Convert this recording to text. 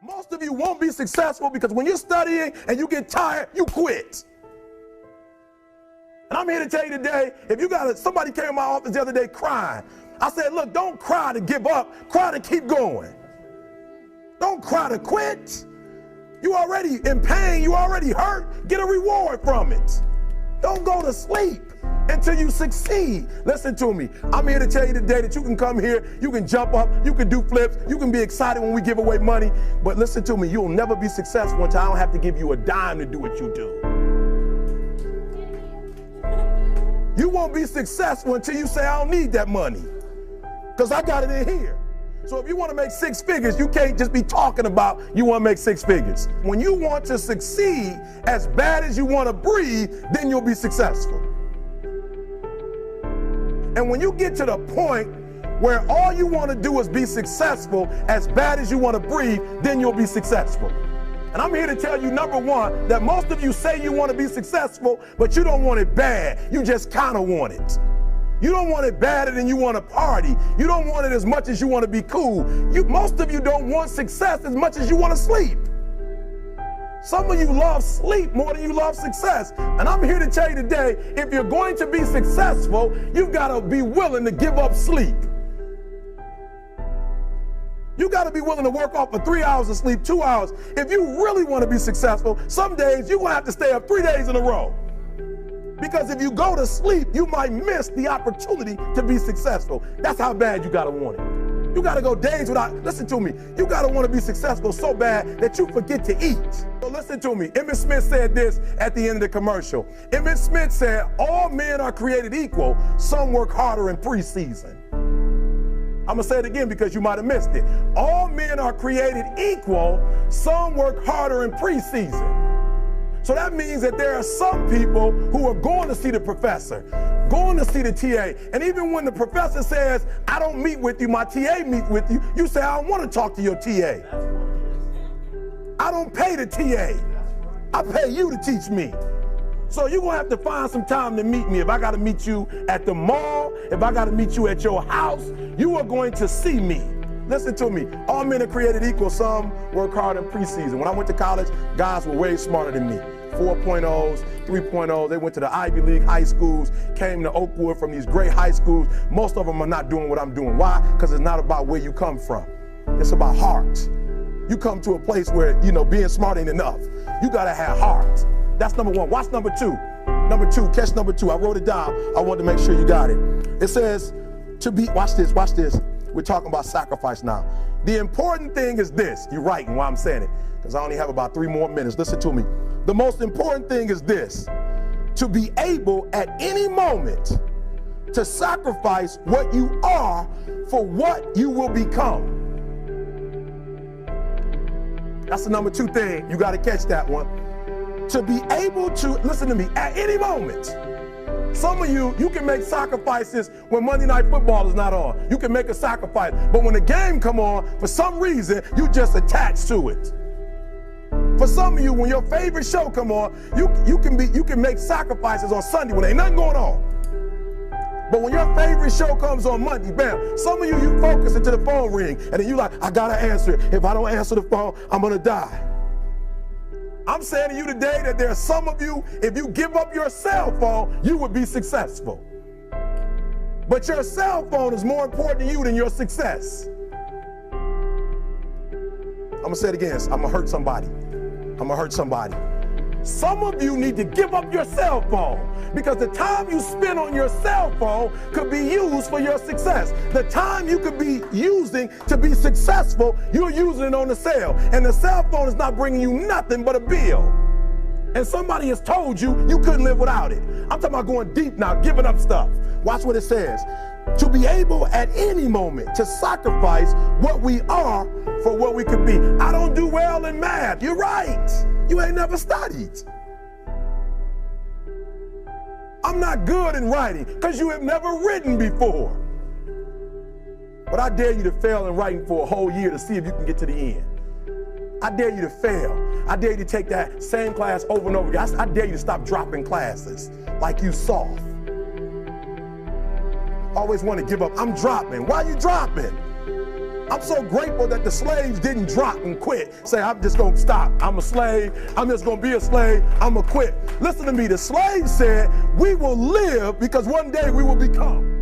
Most of you won't be successful because when you're studying and you get tired, you quit. And I'm here to tell you today, if you got somebody came in my office the other day crying. I said, look, don't cry to give up, cry to keep going. Don't cry to quit. You already in pain, you already hurt, get a reward from it. Don't go to sleep until you succeed. Listen to me. I'm here to tell you today that you can come here, you can jump up, you can do flips, you can be excited when we give away money. But listen to me, you'll never be successful until I don't have to give you a dime to do what you do. You won't be successful until you say, I don't need that money, because I got it in here. So if you want to make six figures, you can't just be talking about you want to make six figures. When you want to succeed as bad as you want to breathe, then you'll be successful. And when you get to the point where all you want to do is be successful as bad as you want to breathe, then you'll be successful. And I'm here to tell you, number one, that most of you say you want to be successful, but you don't want it bad. You just kind of want it. You don't want it badder than you want to party. You don't want it as much as you want to be cool. Most of you don't want success as much as you want to sleep. Some of you love sleep more than you love success. And I'm here to tell you today, if you're going to be successful, you've got to be willing to give up sleep. You got to be willing to work off for 3 hours of sleep, 2 hours. If you really want to be successful, some days you're going to have to stay up 3 days in a row. Because if you go to sleep, you might miss the opportunity to be successful. That's how bad you got to want it. You got to go days without, listen to me, you got to want to be successful so bad that you forget to eat. So listen to me. Emmett Smith said this at the end of the commercial. Emmett Smith said, all men are created equal. Some work harder in preseason. I'm going to say it again because you might have missed it. All men are created equal. Some work harder in preseason. So that means that there are some people who are going to see the professor, going to see the TA. And even when the professor says, I don't meet with you, my TA meets with you, you say, I don't want to talk to your TA. I don't pay the TA. I pay you to teach me. So you're going to have to find some time to meet me. If I got to meet you at the mall, if I got to meet you at your house, you are going to see me. Listen to me. All men are created equal. Some work hard in preseason. When I went to college, guys were way smarter than me. 4.0s, 3.0s. They went to the Ivy League high schools, came to Oakwood from these great high schools. Most of them are not doing what I'm doing. Why? Because it's not about where you come from. It's about heart. You come to a place where, being smart ain't enough. You got to have heart. That's number one. Watch number two. Number two, catch number two. I wrote it down. I wanted to make sure you got it. It says to be, watch this. We're talking about sacrifice now. The important thing is this. You're writing while I'm saying it, because I only have about 3 more minutes. Listen to me. The most important thing is this: to be able at any moment to sacrifice what you are for what you will become. That's the number 2 thing. You got to catch that one. To be able to, listen to me, at any moment. Some of you can make sacrifices when Monday Night Football is not on. You can make a sacrifice, but when the game come on, for some reason, you just attach to it. For some of you, when your favorite show come on, you can make sacrifices on Sunday when ain't nothing going on. But when your favorite show comes on Monday, bam, some of you focus until the phone ring, and then you like, I gotta answer it. If I don't answer the phone, I'm gonna die. I'm saying to you today that there are some of you, if you give up your cell phone, you would be successful. But your cell phone is more important to you than your success. I'm gonna say it again. I'm gonna hurt somebody. Some of you need to give up your cell phone, because the time you spend on your cell phone could be used for your success. The time you could be using to be successful, you're using it on the cell. And the cell phone is not bringing you nothing but a bill. And somebody has told you you couldn't live without it. I'm talking about going deep now, giving up stuff. Watch what it says. To be able at any moment to sacrifice what we are for what we could be. I don't do well in math. You're right. You ain't never studied. I'm not good in writing because you have never written before. But I dare you to fail in writing for a whole year to see if you can get to the end. I dare you to fail. I dare you to take that same class over and over again. I dare you to stop dropping classes like you soft. Always want to give up. I'm dropping. Why are you dropping? I'm so grateful that the slaves didn't drop and quit. Say, I'm just going to stop. I'm a slave. I'm just going to be a slave. I'm going to quit. Listen to me. The slaves said, we will live because one day we will become.